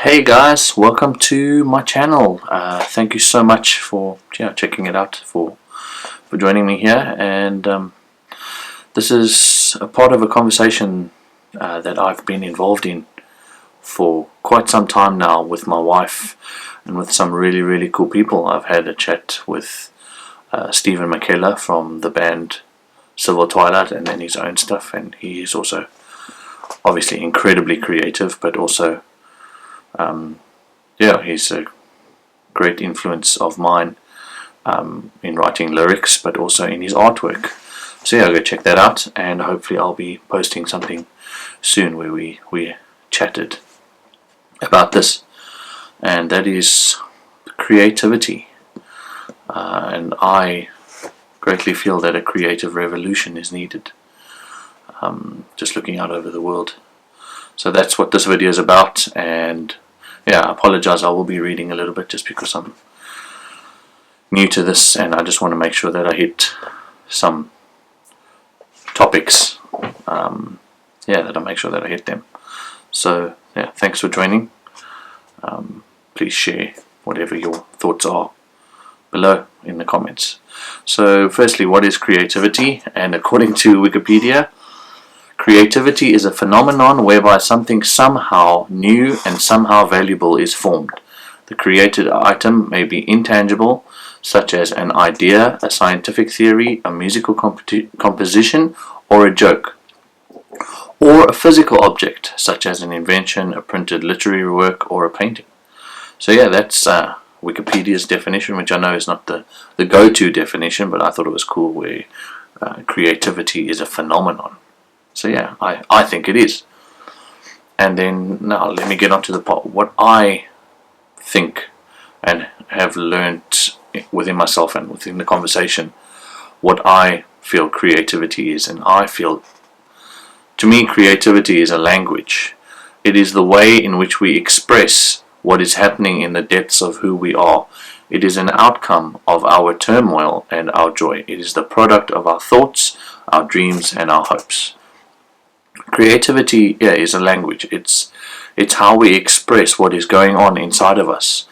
Hey guys, welcome to my channel. Thank you so much for checking it out, for joining me here. And this is a part of a conversation that I've been involved in for quite some time now with my wife and with some really cool people. I've had a chat with Stephen McKellar from the band Civil Twilight, and then his own stuff, and he is also obviously incredibly creative, but also he's a great influence of mine in writing lyrics, but also in his artwork. So yeah, go check that out, and hopefully I'll be posting something soon where we chatted about this, and that is creativity. And I greatly feel that a creative revolution is needed, just looking out over the world. So that's what this video is about. And yeah, I apologize, I will be reading a little bit just because I'm new to this, and I just want to make sure that I hit some topics, that I make sure that I hit them. So yeah, thanks for joining. Please share whatever your thoughts are below in the comments. So firstly, what is creativity? And according to Wikipedia, creativity is a phenomenon whereby something somehow new and somehow valuable is formed. The created item may be intangible, such as an idea, a scientific theory, a musical composition, or a joke, or a physical object, such as an invention, a printed literary work, or a painting. So yeah, that's Wikipedia's definition, which I know is not the go-to definition, but I thought it was cool, where creativity is a phenomenon. So yeah, I think it is. And then now let me get on to the part. What I think and have learnt within myself and within the conversation, what I feel creativity is. And I feel, to me, creativity is a language. It is the way in which we express what is happening in the depths of who we are. It is an outcome of our turmoil and our joy. It is the product of our thoughts, our dreams, and our hopes. Creativity is a language. It's how we express what is going on inside of us,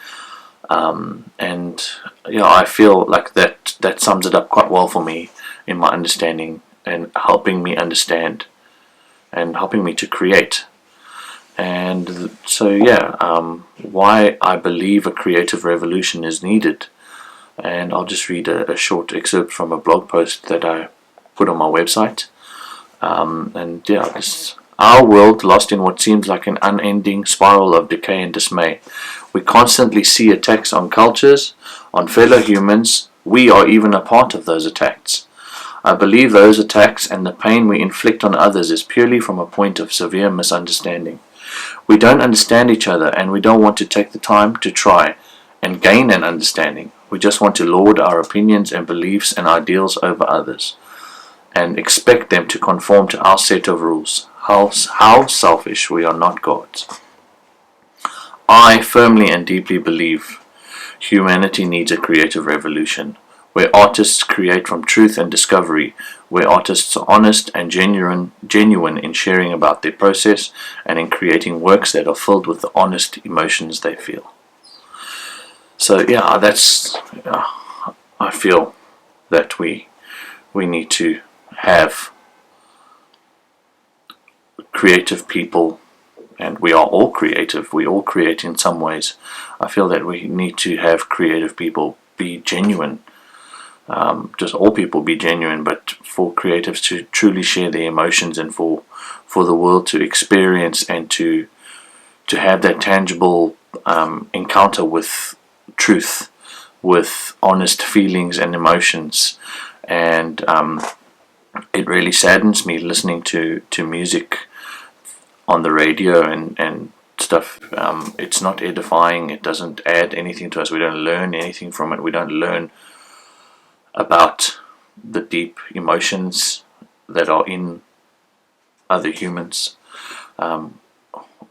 and I feel like that sums it up quite well for me in my understanding, and helping me understand and helping me to create. And so why I believe a creative revolution is needed. And I'll just read a short excerpt from a blog post that I put on my website. Our world lost in what seems like an unending spiral of decay and dismay. We constantly see attacks on cultures, on fellow humans. We are even a part of those attacks. I believe those attacks and the pain we inflict on others is purely from a point of severe misunderstanding. We don't understand each other, and we don't want to take the time to try and gain an understanding. We just want to lord our opinions and beliefs and ideals over others, and expect them to conform to our set of rules. How selfish. We are not gods. I firmly and deeply believe humanity needs a creative revolution, where artists create from truth and discovery, where artists are honest and genuine in sharing about their process, and in creating works that are filled with the honest emotions they feel. So yeah, that's I feel that we need to have creative people, and we are all creative. We all create in some ways. I feel that we need to have creative people be genuine. Just all people be genuine, but for creatives to truly share their emotions, and for the world to experience and to have that tangible encounter with truth, with honest feelings and emotions. And it really saddens me listening to music on the radio and stuff. It's not edifying. It doesn't add anything to us. We don't learn anything from it. We don't learn about the deep emotions that are in other humans. All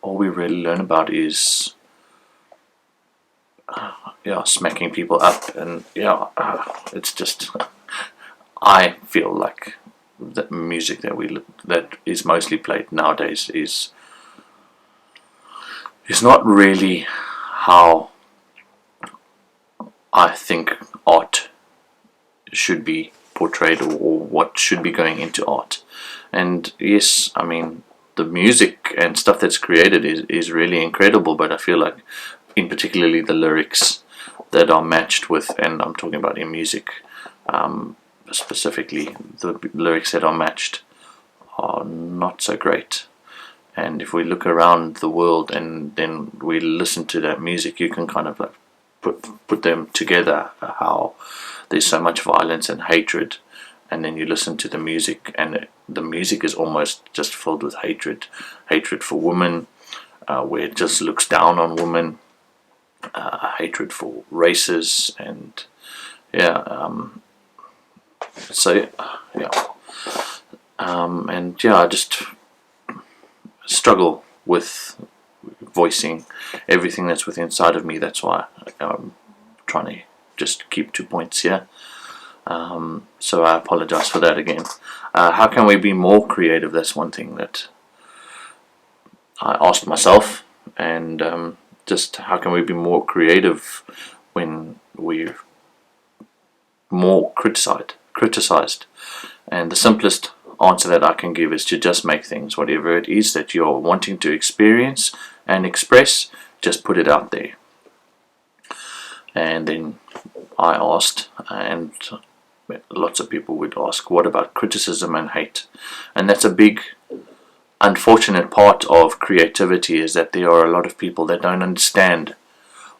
we really learn about is smacking people up, and it's just I feel like the music that is mostly played nowadays is is not really how I think art should be portrayed, or what should be going into art. And yes, I mean, the music and stuff that's created is really incredible, but I feel like, in particularly the lyrics that are matched with, and I'm talking about in music, specifically the lyrics that are matched are not so great. And if we look around the world and then we listen to that music, you can kind of like put them together, how there's so much violence and hatred, and then you listen to the music, and the music is almost just filled with hatred for women, where it just looks down on women, hatred for races, and I just struggle with voicing everything that's within inside of me. That's why I'm trying to just keep 2 points here. So I apologize for that again. How can we be more creative? That's one thing that I asked myself, and just how can we be more creative when we're more criticized? And the simplest answer that I can give is to just make things, whatever it is that you're wanting to experience and express, just put it out there. And then I asked, and lots of people would ask, what about criticism and hate? And that's a big unfortunate part of creativity, is that there are a lot of people that don't understand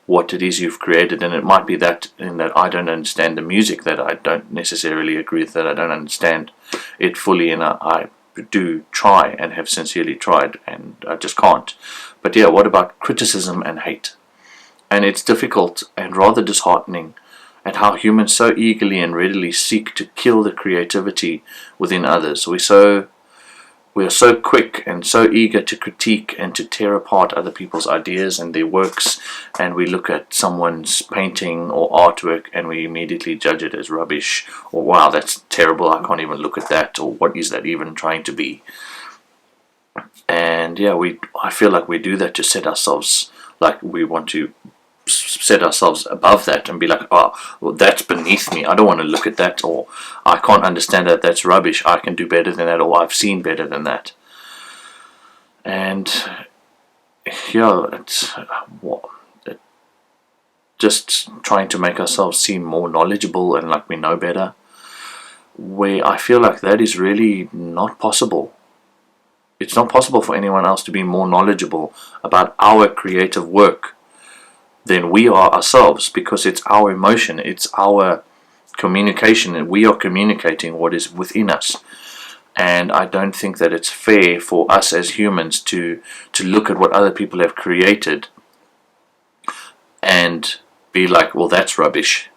what it is you've created. And it might be that in that I don't understand the music, that I don't necessarily agree with, that I don't understand it fully, and I do try and have sincerely tried, and I just can't. But yeah, what about criticism and hate? And it's difficult and rather disheartening at how humans so eagerly and readily seek to kill the creativity within others. We are so quick and so eager to critique and to tear apart other people's ideas and their works, and we look at someone's painting or artwork and we immediately judge it as rubbish, or wow, that's terrible, I can't even look at that, or what is that even trying to be? And yeah, I feel like we do that to set ourselves, like we want to set ourselves above that and be like, oh, well, that's beneath me, I don't want to look at that, or I can't understand that, that's rubbish, I can do better than that, or I've seen better than that. And yeah, it's just trying to make ourselves seem more knowledgeable and like we know better, where I feel like that is really not possible. It's not possible for anyone else to be more knowledgeable about our creative work than we are ourselves, because it's our emotion, it's our communication, and we are communicating what is within us. And I don't think that it's fair for us as humans to look at what other people have created and be like, well, that's rubbish,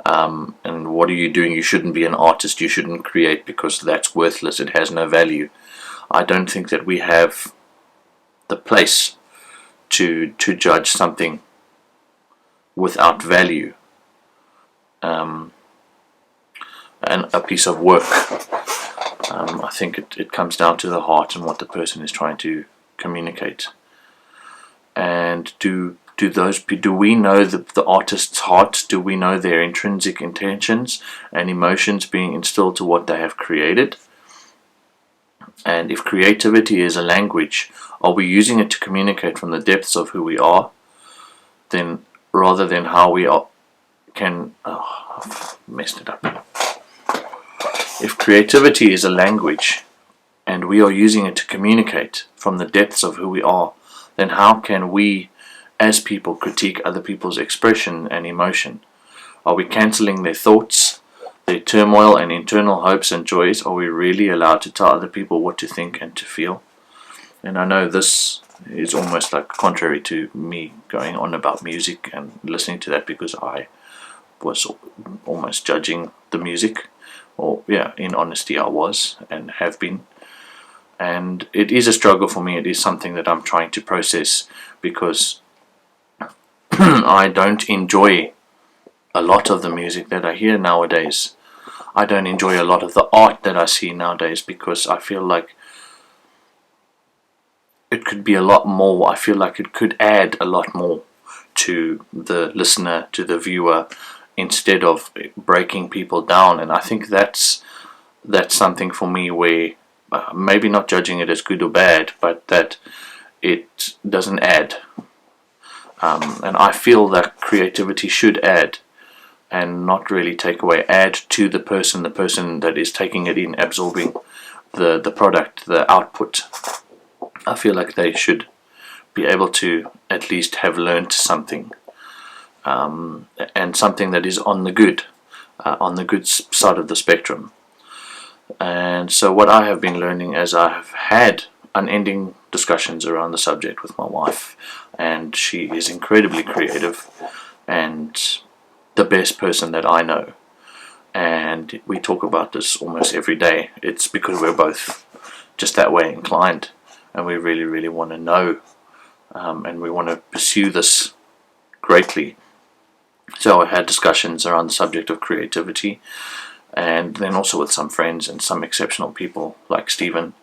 and what are you doing? You shouldn't be an artist, you shouldn't create because that's worthless, it has no value. I don't think that we have the place to judge something without value, and a piece of work. I think it comes down to the heart and what the person is trying to communicate. And do we know the artist's heart? Do we know their intrinsic intentions and emotions being instilled to what they have created? And if creativity is a language, are we using it to communicate from the depths of who we are, then rather than how we are I've messed it up. If creativity is a language and we are using it to communicate from the depths of who we are, then how can we as people critique other people's expression and emotion? Are we cancelling their thoughts, their turmoil and internal hopes and joys? Are we really allowed to tell other people what to think and to feel? And I know this is almost like contrary to me going on about music and listening to that, because I was almost judging the music, or yeah, in honesty I was and have been. And it is a struggle for me. It is something that I'm trying to process, because I don't enjoy a lot of the music that I hear nowadays. I don't enjoy a lot of the art that I see nowadays, because I feel like it could be a lot more. I feel like it could add a lot more to the listener, to the viewer, instead of breaking people down. And I think that's something for me where maybe not judging it as good or bad, but that it doesn't add. And I feel that creativity should add and not really take away. Add to the person that is taking it in, absorbing the product, the output. I feel like they should be able to at least have learned something, and something that is on the good side of the spectrum. And so what I have been learning, as I have had unending discussions around the subject with my wife, and she is incredibly creative and the best person that I know, and we talk about this almost every day. It's because we're both just that way inclined, and we really, really want to know, and we want to pursue this greatly. So I had discussions around the subject of creativity, and then also with some friends and some exceptional people like Stephen.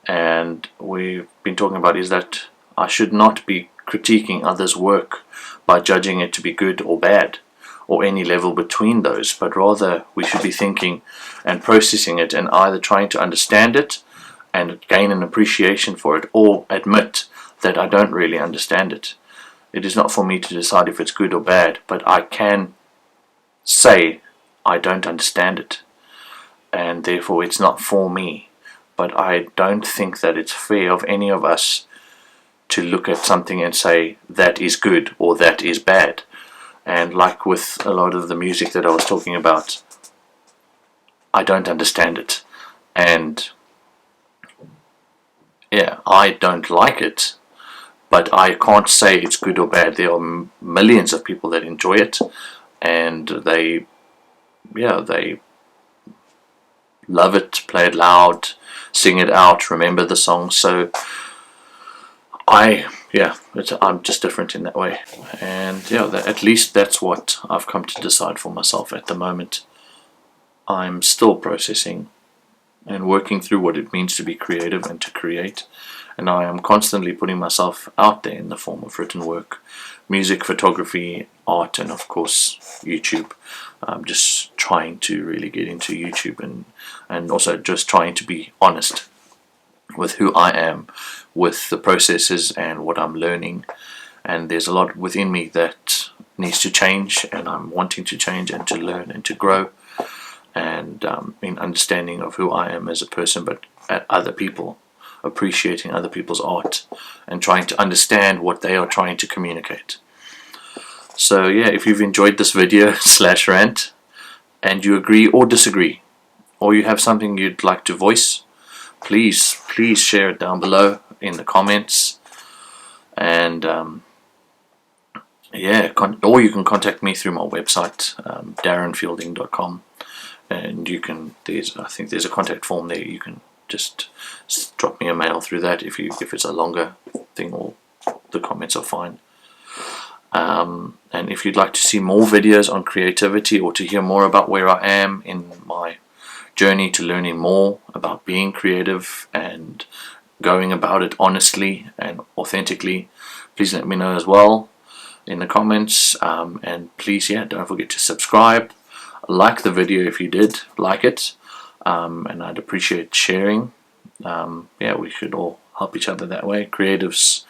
And we've been talking about is that I should not be critiquing others' work by judging it to be good or bad, or any level between those, but rather we should be thinking and processing it, and either trying to understand it and gain an appreciation for it, or admit that I don't really understand it. It is not for me to decide if it's good or bad, but I can say I don't understand it, and therefore it's not for me. But I don't think that it's fair of any of us to look at something and say that is good or that is bad. And like with a lot of the music that I was talking about, I don't understand it, and yeah, I don't like it, but I can't say it's good or bad. There are millions of people that enjoy it, and they love it, play it loud, sing it out, remember the song. So I'm just different in that way. And at least that's what I've come to decide for myself at the moment. I'm still processing and working through what it means to be creative and to create, and I am constantly putting myself out there in the form of written work, music, photography, art, and of course YouTube. I'm just trying to really get into YouTube, and also just trying to be honest with who I am, with the processes and what I'm learning. And there's a lot within me that needs to change, and I'm wanting to change and to learn and to grow, and in understanding of who I am as a person, but at other people, appreciating other people's art and trying to understand what they are trying to communicate. So yeah, if you've enjoyed this video / rant, and you agree or disagree, or you have something you'd like to voice, please share it down below in the comments. And or you can contact me through my website, darrenfielding.com, and I think there's a contact form there. You can just drop me a mail through that if it's a longer thing, or the comments are fine. And if you'd like to see more videos on creativity, or to hear more about where I am in my journey to learning more about being creative and going about it honestly and authentically, please let me know as well in the comments. And please, don't forget to subscribe, like the video if you did like it, and I'd appreciate sharing. We should all help each other that way, creatives,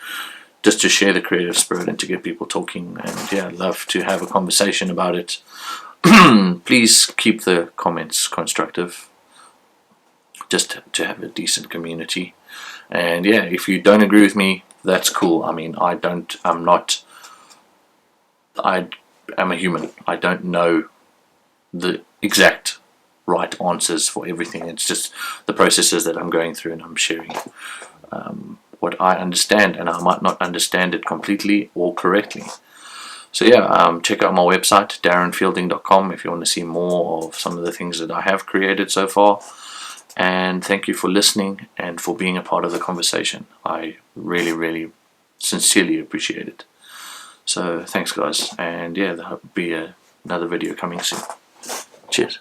just to share the creative spirit and to get people talking. And I'd love to have a conversation about it. Please keep the comments constructive, just to have a decent community. And if you don't agree with me, that's cool. I mean, I am a human. I don't know the exact right answers for everything. It's just the processes that I'm going through, and I'm sharing what I understand, and I might not understand it completely or correctly. So check out my website, darrenfielding.com, if you want to see more of some of the things that I have created so far. And thank you for listening and for being a part of the conversation. I really, really sincerely appreciate it. So thanks guys, and there'll be another video coming soon. Cheers.